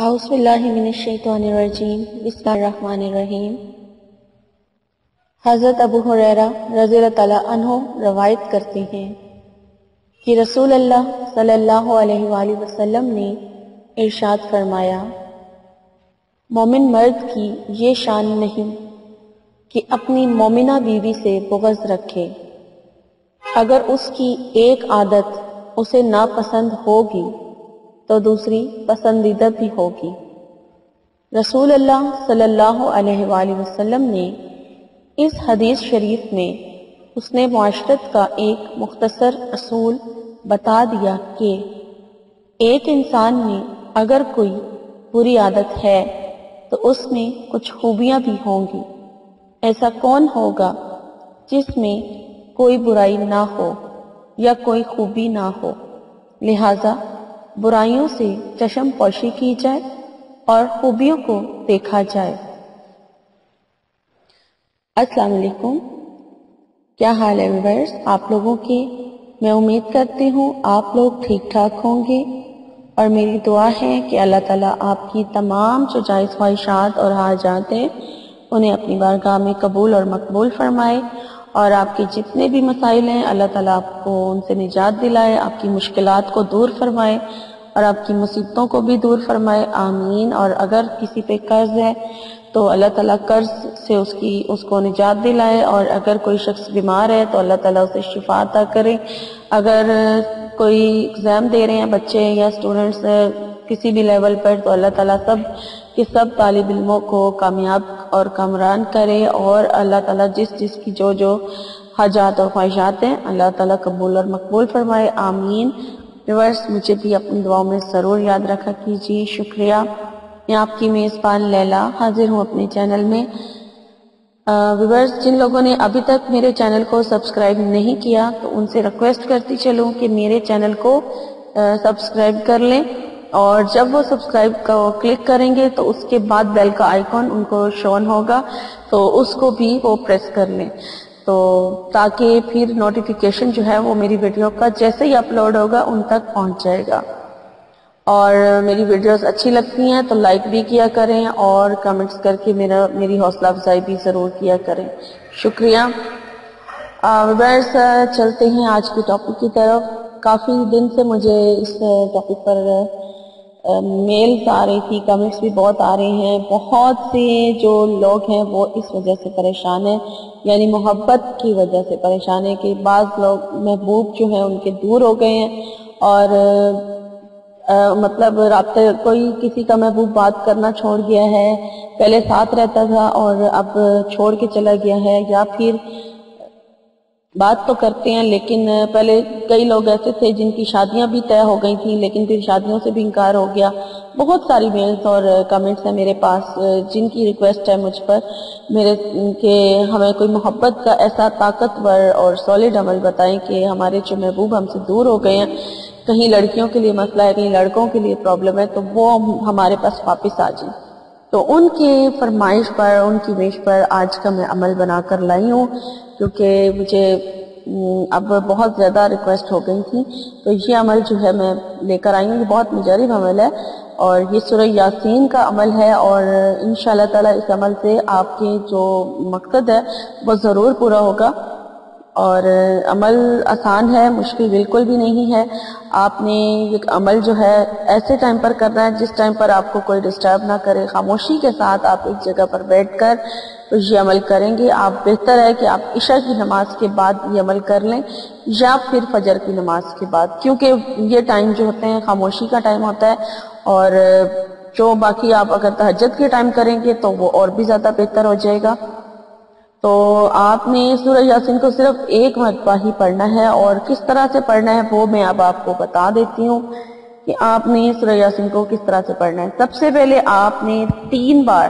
اعوذ باللہ من الشیطان الرجیم بسم اللہ الرحمن الرحیم۔ حضرت ابو ہریرہ رضی اللہ تعالیٰ عنہ روایت کرتے ہیں کہ رسول اللہ صلی اللہ علیہ وآلہ وسلم نے ارشاد فرمایا، مومن مرد کی یہ شان نہیں کہ اپنی مومنہ بیوی سے بغض رکھے، اگر اس کی ایک عادت اسے ناپسند ہوگی تو دوسری پسندیدہ بھی ہوگی۔ رسول اللہ صلی اللہ علیہ وآلہ وسلم نے اس حدیث شریف میں حسن معاشرت کا ایک مختصر اصول بتا دیا کہ ایک انسان میں اگر کوئی بری عادت ہے تو اس میں کچھ خوبیاں بھی ہوں گی۔ ایسا کون ہوگا جس میں کوئی برائی نہ ہو یا کوئی خوبی نہ ہو؟ لہذا برائیوں سے چشم پوشی کی جائے اور خوبیوں کو دیکھا جائے۔ السلام علیکم، کیا حال ہے ویورز آپ لوگوں کے؟ میں امید کرتی ہوں آپ لوگ ٹھیک ٹھاک ہوں گے، اور میری دعا ہے کہ اللہ تعالیٰ آپ کی تمام جو جائز خواہشات اور حاجات ہیں انہیں اپنی بارگاہ میں قبول اور مقبول فرمائے، اور آپ کے جتنے بھی مسائل ہیں اللہ تعالیٰ آپ کو ان سے نجات دلائے، آپ کی مشکلات کو دور فرمائے اور آپ کی مصیبتوں کو بھی دور فرمائے، آمین۔ اور اگر کسی پہ قرض ہے تو اللہ تعالیٰ قرض سے اس کو نجات دلائے، اور اگر کوئی شخص بیمار ہے تو اللہ تعالیٰ اسے شفا عطا کرے۔ اگر کوئی ایگزام دے رہے ہیں بچے یا اسٹوڈنٹس کسی بھی لیول پر، تو اللہ تعالیٰ سب کہ سب طالب علموں کو کامیاب اور کامران کرے، اور اللہ تعالیٰ جس کی جو حاجات اور خواہشات ہیں اللہ تعالیٰ قبول اور مقبول فرمائے، آمین۔ ویورز مجھے بھی اپنی دعاؤں میں ضرور یاد رکھا کیجیے، شکریہ۔ میں آپ کی میزبان لیلا حاضر ہوں اپنے چینل میں۔ ویورز جن لوگوں نے ابھی تک میرے چینل کو سبسکرائب نہیں کیا تو ان سے ریکویسٹ کرتی چلوں کہ میرے چینل کو سبسکرائب کر لیں، اور جب وہ سبسکرائب کو کلک کریں گے تو اس کے بعد بیل کا آئیکن ان کو شون ہوگا، تو اس کو بھی وہ پریس کر لیں، تو تاکہ پھر نوٹیفیکیشن جو ہے وہ میری ویڈیو کا جیسے ہی اپلوڈ ہوگا ان تک پہنچ جائے گا۔ اور میری ویڈیوز اچھی لگتی ہیں تو لائک بھی کیا کریں، اور کمنٹس کر کے میری حوصلہ افزائی بھی ضرور کیا کریں، شکریہ۔ ویورز چلتے ہیں آج کی ٹاپک کی طرف۔ کافی دن سے مجھے اس ٹاپک پر میلز آ رہی تھی، کمنٹس بھی بہت آ رہے ہیں۔ بہت سے جو لوگ ہیں وہ اس وجہ سے پریشان ہیں، یعنی محبت کی وجہ سے پریشان ہیں کہ بعض لوگ محبوب جو ہیں ان کے دور ہو گئے ہیں، اور مطلب رابطے کوئی کسی کا محبوب بات کرنا چھوڑ گیا ہے، پہلے ساتھ رہتا تھا اور اب چھوڑ کے چلا گیا ہے، یا پھر بات تو کرتے ہیں لیکن پہلے کئی لوگ ایسے تھے جن کی شادیاں بھی طے ہو گئی تھیں لیکن پھر شادیوں سے بھی انکار ہو گیا۔ بہت ساری میلز اور کمنٹس ہیں میرے پاس جن کی ریکویسٹ ہے مجھ پر کہ ہمیں کوئی محبت کا ایسا طاقتور اور سالڈ عمل بتائیں کہ ہمارے جو محبوب ہم سے دور ہو گئے ہیں، کہیں لڑکیوں کے لیے مسئلہ ہے، کہیں لڑکوں کے لیے پرابلم ہے، تو وہ ہمارے پاس واپس آ جائیں۔ تو ان کی فرمائش پر، ان کی وش پر آج کا میں عمل بنا کر لائی ہوں، کیونکہ مجھے اب بہت زیادہ ریکویسٹ ہو گئی تھی، تو یہ عمل جو ہے میں لے کر آئی ہوں۔ یہ بہت مجرب عمل ہے، اور یہ سورہ یاسین کا عمل ہے، اور انشاءاللہ تعالیٰ اس عمل سے آپ کے جو مقصد ہے وہ ضرور پورا ہوگا۔ اور عمل آسان ہے، مشکل بالکل بھی نہیں ہے۔ آپ نے یہ عمل جو ہے ایسے ٹائم پر کرنا ہے جس ٹائم پر آپ کو کوئی ڈسٹرب نہ کرے، خاموشی کے ساتھ آپ ایک جگہ پر بیٹھ کر تو یہ عمل کریں گے۔ آپ بہتر ہے کہ آپ عشاء کی نماز کے بعد یہ عمل کر لیں، یا پھر فجر کی نماز کے بعد، کیونکہ یہ ٹائم جو ہوتے ہیں خاموشی کا ٹائم ہوتا ہے، اور جو باقی آپ اگر تہجد کے ٹائم کریں گے تو وہ اور بھی زیادہ بہتر ہو جائے گا۔ تو آپ نے سورہ یاسین کو صرف ایک مرتبہ ہی پڑھنا ہے، اور کس طرح سے پڑھنا ہے وہ میں اب آپ کو بتا دیتی ہوں کہ آپ نے سورہ یاسین کو کس طرح سے پڑھنا ہے۔ سب سے پہلے آپ نے 3 بار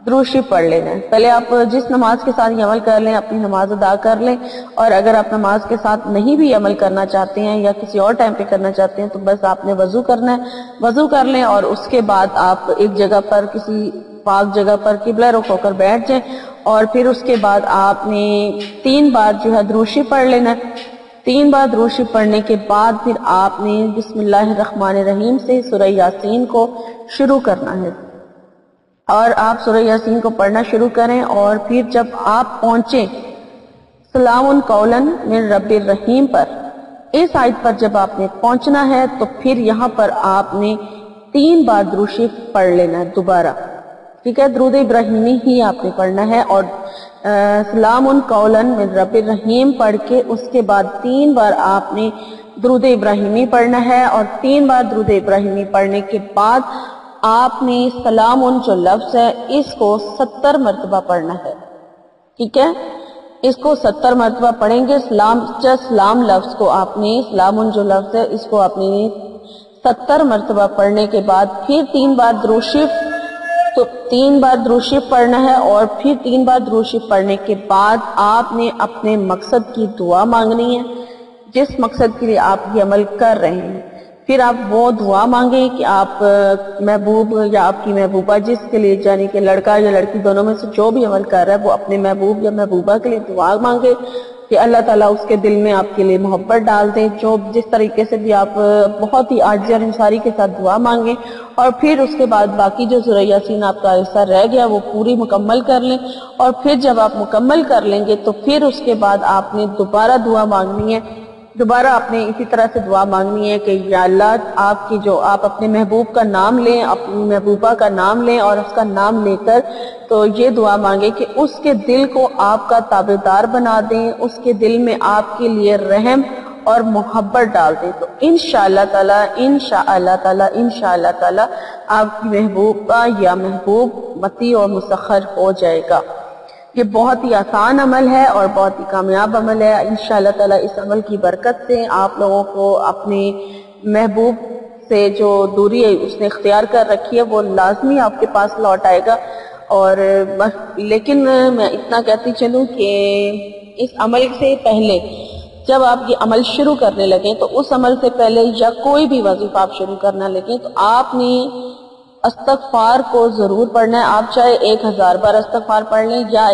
درود شریف پڑھ لینا ہے۔ پہلے آپ جس نماز کے ساتھ یہ عمل کر لیں، اپنی نماز ادا کر لیں، اور اگر آپ نماز کے ساتھ نہیں بھی عمل کرنا چاہتے ہیں یا کسی اور ٹائم پہ کرنا چاہتے ہیں تو بس آپ نے وضو کرنا ہے، وضو کر لیں، اور اس کے بعد آپ ایک جگہ پر کسی پاک جگہ پر قبلہ رخ ہو کر بیٹھ جائیں، اور پھر اس کے بعد آپ نے 3 بار جو ہے درود شریف پڑھ لینا ہے۔ 3 بار درود شریف پڑھنے کے بعد پھر آپ نے بسم اللہ الرحمن الرحیم سے سورہ یاسین کو شروع کرنا ہے، اور آپ سورہ یاسین کو پڑھنا شروع کریں، اور پھر جب آپ پہنچیں سلام قولا من رب الرحیم پر، اس آیت پر جب آپ نے پہنچنا ہے تو پھر یہاں پر آپ نے 3 بار درود شریف پڑھ لینا ہے دوبارہ، ٹھیک ہے؟ درود ابراہیمی ہی آپ نے پڑھنا ہے، اور سلام قولا من رب الرحیم پڑھ کے اس کے بعد 3 بار آپ نے درود ابراہیمی پڑھنا ہے، اور 3 بار درود ابراہیمی پڑھنے کے بعد آپ نے سلام جو لفظ ہے اس کو 70 مرتبہ پڑھنا ہے، ٹھیک ہے؟ اس کو 70 مرتبہ پڑھیں گے، سلام لفظ کو آپ نے، سلام جو لفظ ہے اس کو آپ نے 70 مرتبہ پڑھنے کے بعد پھر 3 بار درود شریف، تو 3 بار درود شریف پڑھنا ہے، اور پھر 3 بار درود شریف پڑھنے کے بعد آپ نے اپنے مقصد کی دعا مانگنی ہے، جس مقصد کے لیے آپ یہ عمل کر رہے ہیں۔ پھر آپ وہ دعا مانگیں کہ آپ محبوب یا آپ کی محبوبہ، جس کے لیے یعنی کہ لڑکا یا لڑکی دونوں میں سے جو بھی عمل کر رہا ہے، وہ اپنے محبوب یا محبوبہ کے لیے دعا مانگے کہ اللہ تعالیٰ اس کے دل میں آپ کے لیے محبت ڈال دیں، جو جس طریقے سے بھی آپ بہت ہی عاجزی اور انصاری کے ساتھ دعا مانگیں، اور پھر اس کے بعد باقی جو سورہ یاسین آپ کا حصہ رہ گیا وہ پوری مکمل کر لیں، اور پھر جب آپ مکمل کر لیں گے تو پھر اس کے بعد آپ نے دوبارہ دعا مانگنی ہے، دوبارہ آپ نے اسی طرح سے دعا مانگنی ہے کہ یا اللہ آپ کی جو آپ اپنے محبوب کا نام لیں، اپنی محبوبہ کا نام لیں، اور اس کا نام لے کر تو یہ دعا مانگے کہ اس کے دل کو آپ کا تابعدار بنا دیں، اس کے دل میں آپ کے لیے رحم اور محبت ڈال دیں، تو انشاءاللہ تعالی انشاءاللہ تعالی آپ کی محبوبہ یا محبوب متی اور مسخر ہو جائے گا۔ یہ بہت ہی آسان عمل ہے اور بہت ہی کامیاب عمل ہے، انشاءاللہ تعالی اس عمل کی برکت سے آپ لوگوں کو اپنے محبوب سے جو دوری ہے اس نے اختیار کر رکھی ہے وہ لازمی آپ کے پاس لوٹ آئے گا۔ اور لیکن میں اتنا کہتی چلوں کہ اس عمل سے پہلے جب آپ یہ عمل شروع کرنے لگیں تو اس عمل سے پہلے یا کوئی بھی وظیفہ آپ شروع کرنا لگیں تو آپ نے استغفار کو ضرور پڑھنا ہے، آپ چاہے 1000 بار استغفار پڑھ لیں یا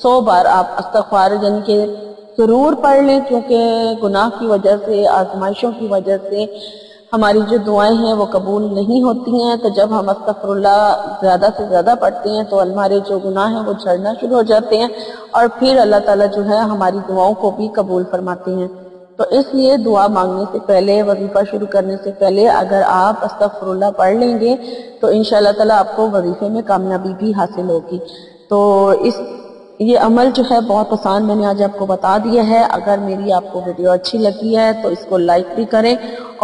100 بار آپ استغفار یعنی کہ ضرور پڑھ لیں، کیونکہ گناہ کی وجہ سے، آزمائشوں کی وجہ سے ہماری جو دعائیں ہیں وہ قبول نہیں ہوتی ہیں، تو جب ہم استغفر اللہ زیادہ سے زیادہ پڑھتے ہیں تو ہمارے جو گناہ ہیں وہ جھڑنا شروع ہو جاتے ہیں، اور پھر اللہ تعالیٰ جو ہے ہماری دعاؤں کو بھی قبول فرماتے ہیں۔ تو اس لیے دعا مانگنے سے پہلے، وظیفہ شروع کرنے سے پہلے اگر آپ استغفر اللہ پڑھ لیں گے تو انشاءاللہ تعالیٰ آپ کو وظیفے میں کامیابی بھی حاصل ہوگی۔ تو یہ عمل جو ہے بہت آسان میں نے آج آپ کو بتا دیا ہے۔ اگر میری آپ کو ویڈیو اچھی لگی ہے تو اس کو لائک بھی کریں،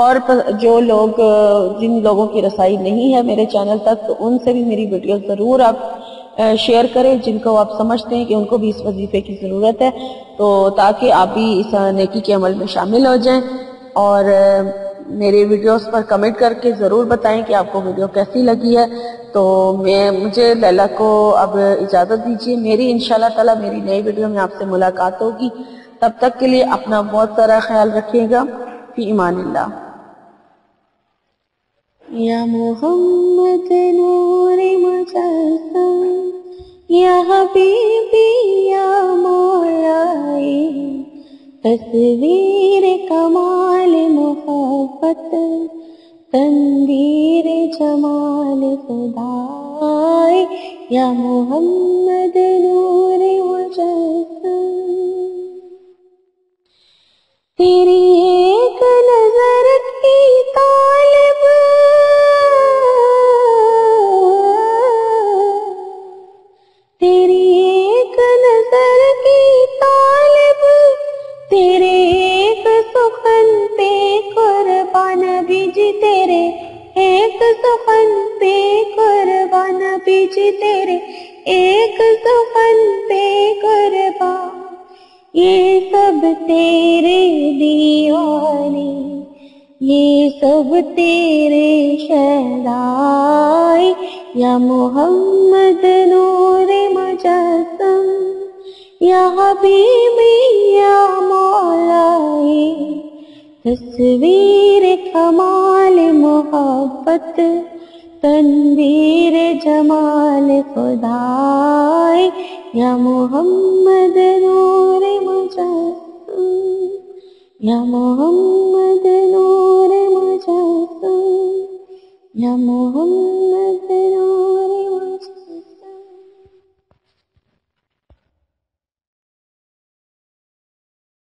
اور جو لوگ جن لوگوں کی رسائی نہیں ہے میرے چینل تک تو ان سے بھی میری ویڈیو ضرور آپ شیئر کریں، جن کو آپ سمجھتے ہیں کہ ان کو بھی اس وظیفے کی ضرورت ہے، تو تاکہ آپ بھی اس نیکی کے عمل میں شامل ہو جائیں۔ اور میرے ویڈیوز پر کمنٹ کر کے ضرور بتائیں کہ آپ کو ویڈیو کیسی لگی ہے۔ تو مجھے لیلا کو اب اجازت دیجیے، میری انشاءاللہ تعالی میری نئی ویڈیو میں آپ سے ملاقات ہوگی، تب تک کے لیے اپنا بہت سارا خیال رکھیے گا، فی امان اللہ۔ یا محمد نور مجسم، یا حبیبی یا مولائی، تصویر کمال محبت، تنویر جمال خدائی، یا محمد نور مجسم۔ تیری ایک نظر کی طالب، تیری ایک نظر کی طالب، تیرے ایک سخن پہ قربان بیج، تیرے ایک سخن پہ قربان بیج، تیرے ایک سخن پہ قربان، یہ سب تیرے دیوانے، یہ سب تیرے شہدائی، یا محمد نور مجسم، یا حبیبی یا مولائی، تصویر کمال محبت، تنویر جمال خدائی، یا محمد نور مجسم۔ یا محمد نور مجسم یا محمد نور